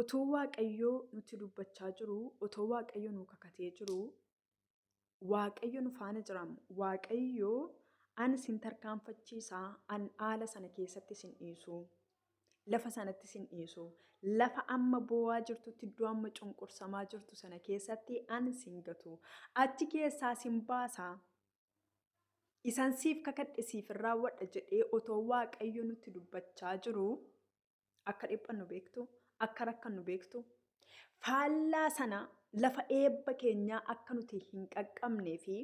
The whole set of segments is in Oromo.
Otoo Waaqayyoo nutti dubbachaa jiru, otoo Waaqayyo nu kakatee jiru, Waaqayyo nu faana jiramu. Waaqayyoo ani sin tarkaanfachiisaa, an haala sana keessatti sin dhiisu. Lafa sanatti sin dhiisu. Lafa amma boo'aa jirtutti iddoo amma cunqursamaa jirtu sana keessatti ani sin gatu. Achi keessaa sin baasaa. Isan siif kakadhe siif hin raawwadha jedhee otoo Waaqayyo nutti dubbachaa jiru akka dhiphannu beektu, akka rakkannu beektu. Faallaa sana lafa eebba keenyaa akka nuti hin qaqqabnee fi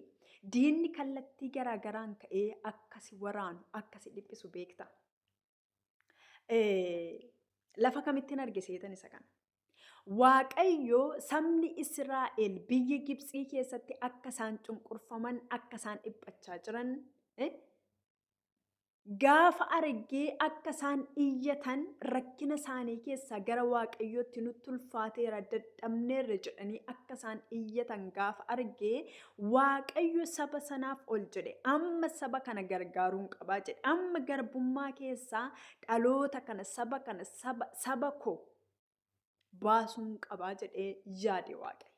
diinni kallattii garaagaraan ka'ee akkasi waraanu, akkasi dhiphisu beekta. Lafa kamittiin argiseetan isa kana. Waaqayyo sabni Israa'el biyya Gibxii keessatti akka isaan cunqurfaman, akka isaan dhiphachaa jiran, gaafa argee akka isaan iyyatan rakkina isaanii keessaa gara Waaqayyootti nutti ulfaateera dadhabneerra jedhanii akka isaan iyyatan gaafa argee Waaqayyo saba sanaaf ol jedhe amma saba kana gargaaruun qabaa jedhe amma garbummaa keessaa dhaloota kana saba koo baasuun qabaa jedhee yaade Waaqayyo.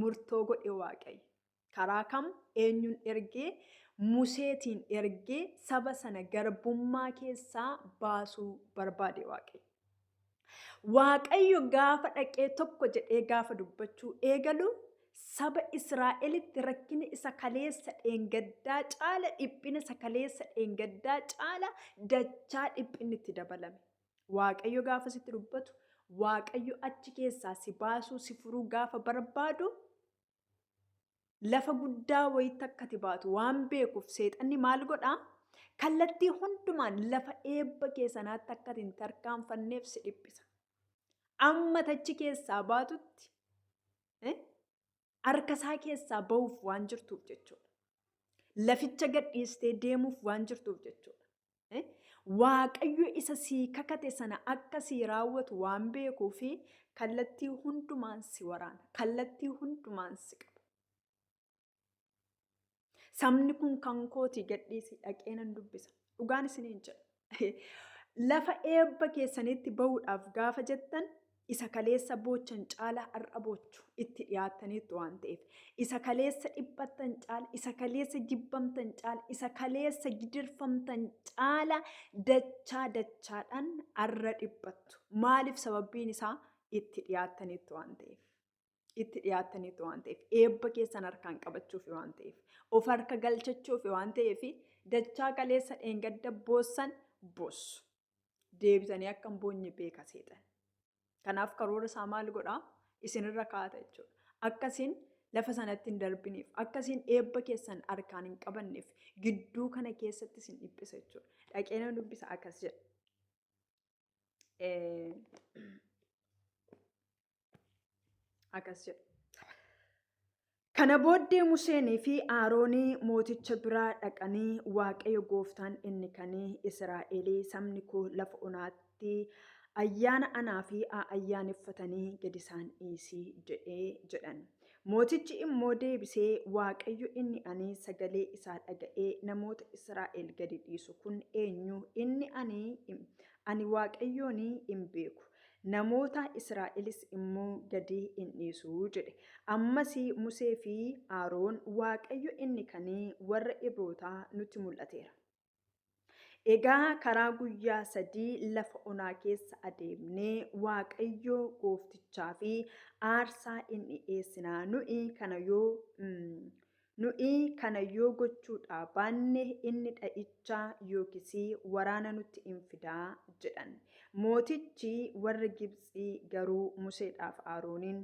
Murtoo godhe Waaqayyo. Karaa kam eenyuun ergee Museetiin ergee saba sana garbummaa keessaa baasuu barbaade Waaqayyo. Waaqayyo gaafa dhaqee tokko jedhee gaafa dubbachuu eegalu saba Israa'elitti rakkina isa kaleessa dheengaddaa caala dhiphina isa kaleessa dheengaddaa caala dachaa dhiphinni itti dabalame. Waaqayyo gaafa sitti dubbatu Waaqayyo achi keessaa si baasuu si furuu gaafa barbaadu lafa guddaa wayitti akkati baatu waan beekuuf seexanni maal godhaa? Kallattii hundumaan lafa eebba keessanaatti akkati hin tarkaanfanneef si dhiphisa. Amma tachi keessaa baatutti harkasaa keessaa bahuuf waan jirtuuf jechuudha. Laficha gadhiistee deemuuf waan jirtuuf jechuudha. Waaqayyo isa sii kakate sana akka sii raawwatu waan beekuufi kallattii hundumaan si waraana. Kallattii hundumaan si qaba. Sabni kun kan kooti gadhiisi dhaqee nan dubbisa. Dhugaan isiniin jedha. Lafa eebba keessanitti bahuudhaaf gaafa jettan isa kaleessa boochan caala har'a boochu itti dhiyaattaniitu waan ta'eef. Isa kaleessa dhiphattan caala, isa kaleessa jibbamtan caala, isa kaleessa gidirfamtan caala dachaadhaan har'a dhiphattu. Maaliif sababbiin isaa itti dhiyaattaniitu waan ta'eef. Itti dhiyaattaniitu waan ta'eef. Eebba keessan harkaan qabachuuf waan ta'eef. Of harka galchachuuf waan ta'eef dachaa kaleessa dheengadda boossan boossu. Deebisanii akka hin boonye beeka seexan. Kanaaf karoora isaa maal godhaa? Isinirra kaa'ata jechuudha. Akkasiin lafa sanatti hin darbiniif, akkasiin eebba keessan harkaan hin qabanneef gidduu kana keessatti isin dhiphisa jechuudha. Dhaqee nan dubbisa akkas jedha. Akkas jedha. Kana booddee Museenii fi Aroonii mooticha biraa dhaqanii Waaqayyo gooftaan inni kanii Israa'elii sabni koo lafa onaatti ayyaana anaa fi ayyaaneffatanii gadi isaan dhiisii jedhan. Mootichi immoo deebisee Waaqayyo inni ani sagalee isaa dhaga'ee namoota Israa'el gadi dhiisu kun eenyu? Inni ani Waaqayyoon hin beeku. Namoota Israa'elis immoo gadi hin dhiisu jedhe. Ammas Musee fi Aroon Waaqayyo inni kanii warra Ibrootaa nutti mul'ateera. Egaa karaa guyyaa 3 lafa onaa keessa adeemnee Waaqayyo gooftichaa fi aarsaa inni dhiyeessinaa nuyi kana yoo gochuudhaa baanne inni dha'ichaa yookiis waraana nutti hin fidaa jedhan. Mootichi warra Gibxii garuu Museedhaaf Arooniin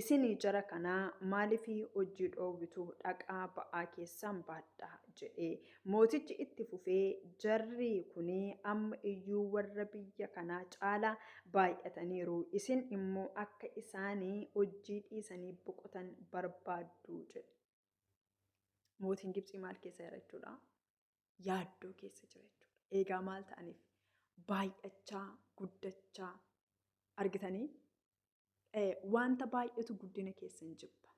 isin jara kanaa maaliif hojii dhoowwitu dhaqaa ba'aa keessan baadhaa jedhe. Mootichi itti fufee jarri kun amma iyyuu warra biyya kanaa caalaa baay'ataniiru. Isin immoo akka isaanii hojii dhiisanii boqotan barbaaddu jedhe. Mootiin Gibxii maal keessa jira jechuudha? Yaaddoo keessa jira jechuudha. Eegaa maal ta'aniif? Baay'achaa, guddachaa argitanii? Wanta baay'atu guddina keessan jibba.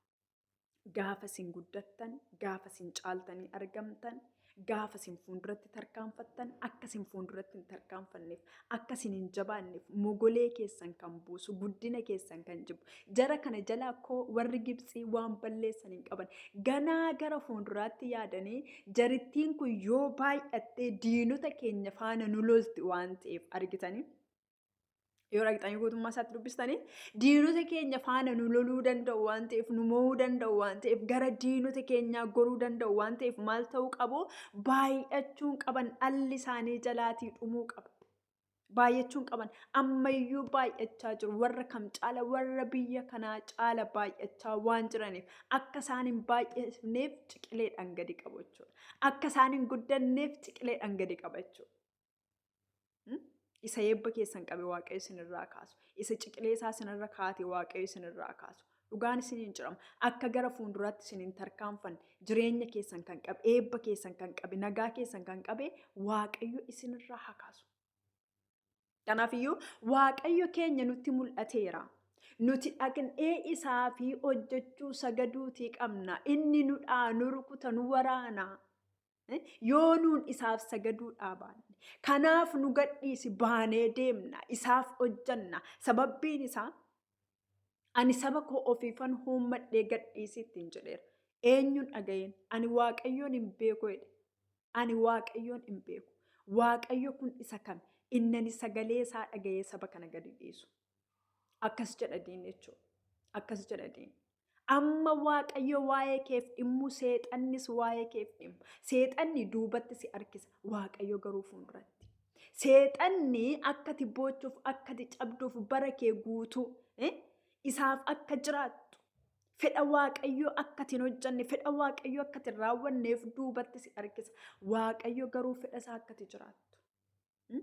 Gaafa isin guddattan, gaafa isin caaltanii argamtan, Gaafa isin fuulduratti tarkaanfattan akka isin fuulduratti hin tarkaanfanneef akka isin hin jabaanneef mogolee keessan kan buusu guddina keessan kan jibbu jara kana jalaa koo warri Gibxii waan balleessan hin qaban ganaa gara fuulduraatti yaadanii jarittiin kun yoo baay'attee diinota keenya faana nu lolti waan ta'eef argitanii. Yoo argitanii guutummaa isaatti dubbistanii diinota keenya faana nu loluu danda'u waan ta'eef nu mo'uu danda'u waan ta'eef gara diinota keenyaa goruu danda'u waan ta'eef maal ta'uu qabu baay'achuun qaban dhalli isaanii jalaatii dhumuu qaba. Baay'achuun qaban ammayyuu baay'achaa jiru warra kam caala warra biyya kanaa caala baay'achaa waan jiraniif akka isaan hin baay'anneef ciqileedhaan gadi qabu jechuudha. Akka isaan hin guddanneef ciqileedhaan gadi qaba jechuudha. Isa eebba keessan qabe waaqayyo isinirraa kaasu. Isa ciqilee isaa isinirra kaate waaqayyo isinirraa kaasu. Dhugaan isiniin cirama. Akka gara fuulduraatti isin hin tarkaanfanne jireenya keessan kan qabe, eebba keessan kan qabe, nagaa keessan kan qabe waaqayyo isinirraa haa kaasu. Kanaafiyyuu waaqayyo keenya nutti mul'ateera. Nuti dhaqnee isaa fi hojjechuu sagaduutii qabna. Inni nu dhaanu rukuta nu waraana. Yoo nuun isaaf sagaduu dhaabanne. Kanaaf nu gadhiisi baanee deemna. Isaaf hojjanna. Sababbiin isaa ani saba koo ofiifan uummadhee gadhiisi ittiin jedheera. Eenyuun dhaga'een? Ani waaqayyoon hin beeku jedhe. Ani waaqayyoon hin beeku. Waaqayyo kun isa kami? Innani sagalee isaa dhaga'ee saba kana gadi dhiisu. Akkas jedha diinni jechuudha. Akkas jedha diinni. Amma waaqayyo waa'ee keef dhimmu seexannis waa'ee keef dhimmu. Seexanni duubatti si harkisa. Waaqayyo garuu fuulduratti. Seexanni akkati boochuuf akkati cabduuf bara kee guutuu isaaf akka jiraattu. Fedha waaqayyo akkati hin hojjanne fedha waaqayyo akkati hin raawwanneef duubatti si harkisa. Waaqayyo garuu fedha isaa akkati jiraattu.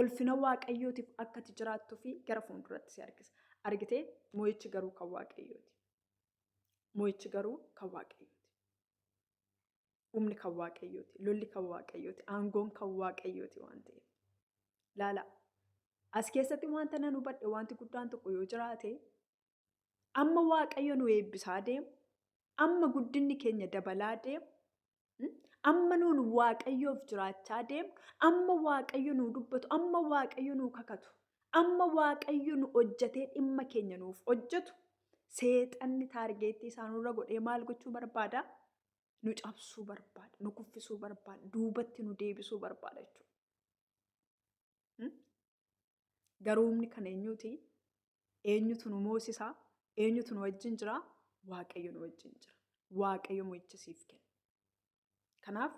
Ulfina waaqayyootiif akkati jiraattuu fi gara fuulduratti si harkisa. Argitee moo'ichi garuu kan waaqayyooti. Moo'ichi garuu kan waaqayyooti. Humni kan waaqayyooti. Lolli kan waaqayyooti. Aangoon kan waaqayyooti waan ta'eef. Laala. As keessatti wanta nan hubadhe wanti guddaan tokko yoo jiraate amma waaqayyo nu eebbisaa deemu. Amma guddinni keenya dabalaa deemu. Amma nuun waaqayyoof jiraachaa deemu. Amma waaqayyo nu dubbatu. Amma waaqayyo nu kakatu. Amma waaqayyo nu hojjetee dhimma keenya nuuf hojjetu. Seexanni taargeettii isaanirra godhee maal gochuu barbaada? Nu cabsuu barbaada. Nu kuffisuu barbaada. Duubatti nu deebisuu barbaada jechuudha. Garuu humni kan eenyuuti? Eenyutu nu moosisaa? Eenyutu nu wajjin jira? Waaqayyo nu wajjin jira. Waaqayyo mo'icha siif kenna. Kanaaf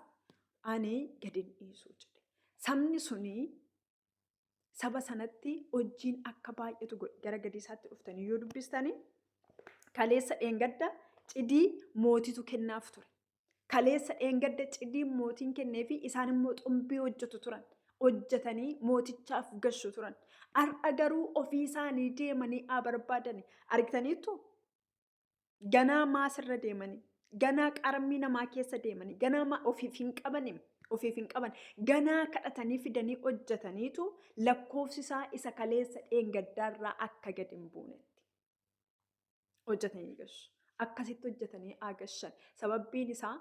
ani gadi hin dhiisu jedhe. Sabni sunii saba sanatti hojiin akka baay'atu gara gadi isaatti dhuftanii yoo dubbistanii kaleessa dheengadda cidii mootitu kennaaf ture. Kaleessa dheengadda cidii mootiin kenneefi isaan immoo xumbii hojjetu turan. Hojjetanii mootichaaf gashu turan. Har'a garuu ofii isaanii deemanii haa barbaadani. Argitaniittu ganaa maasirra deemanii ganaa qarmii namaa keessa deemanii ganaa ofiif hin qabani. Ofiif hin qaban ganaa kadhatanii fidanii hojjetaniitu lakkoofsisaa isa kaleessa dheengaddaarraa akka gadi hin buunetti. Hojjetanii gashu. Akkasitti hojjetanii haa gashan. Sababbiin isaa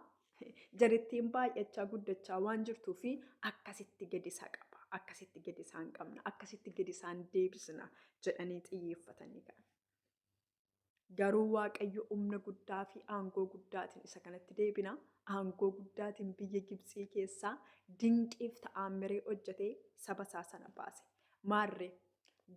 jarittiin baay'achaa guddachaa waan jirtuu fi akkasitti gadi isaa qaba. Akkasitti gadi isaa hin qabna. Akkasitti gadi isaa hin deebisna jedhanii xiyyeeffatanii ka'an. Garuu waaqayyo humna guddaa fi aangoo guddaatiin isa kanatti deebina. Aangoo guddaatiin biyya Gibxii keessaa dinqiif ta'ammiree hojjetee saba isaa sana baase. Maarree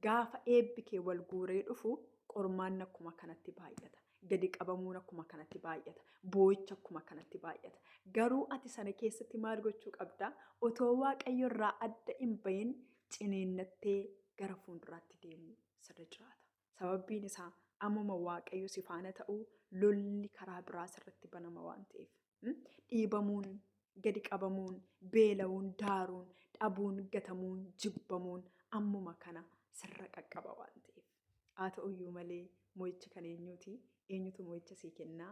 gaafa eebbi kee wal guuree dhufu qormaan akkuma kanatti baay'ata. Gadi qabamuun akkuma kanatti baay'ata. Boo'icha akkuma kanatti baay'ata. Garuu ati sana keessatti maal gochuu qabdaa? Otoo waaqayyo irraa adda hin bahin ciniinnattee gara fuulduraatti deemuu sirra jiraata. Sababbiin isaa ammuma waaqayyo si faana ta'uu lolli karaa biraa sirratti banama waan ta'eef. Dhiibamuun, gadi qabamuun, beela'uun, daaruun, dhabuun, gatamuun, jibbamuun ammuma kana sirra qaqqaba waan ta'eef. Haa ta'uyyuu malee moo'ichi kan eenyuuti? Eenyutu moo'icha sii kennaa?